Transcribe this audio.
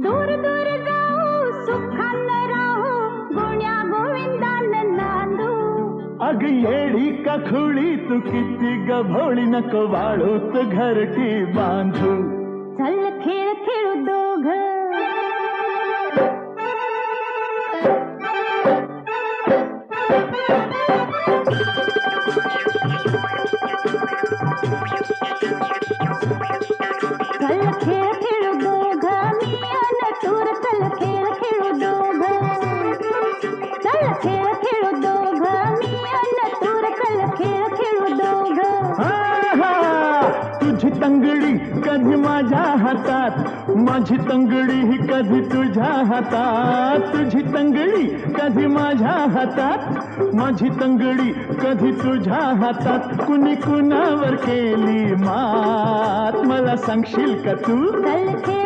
दूर दूर जाऊ सुखानं राहू गुण्या गोविंदानं नांदू. अग येडी का खुळी तू किती गभोळी नको वाळूत घरटी बांधू. चल खेळ खेळू दोघं. चल खेळ खेळू दोघं मी अन तूर. चल खेळ खेळू दोघं. चल खेळ खेळू दोघं मी अन तूर. चल खेळ खेळू दोघं. तुझी तंगडी कधी माझ्या हातात, माझी तंगडी ही कधी तुझ्या हातात. तुझी तंगडी कधी माझ्या हातात, माझी तंगडी कधी तुझ्या हातात. कुणी कुणावर केली मात मला सांगशील का तू. चल खेळ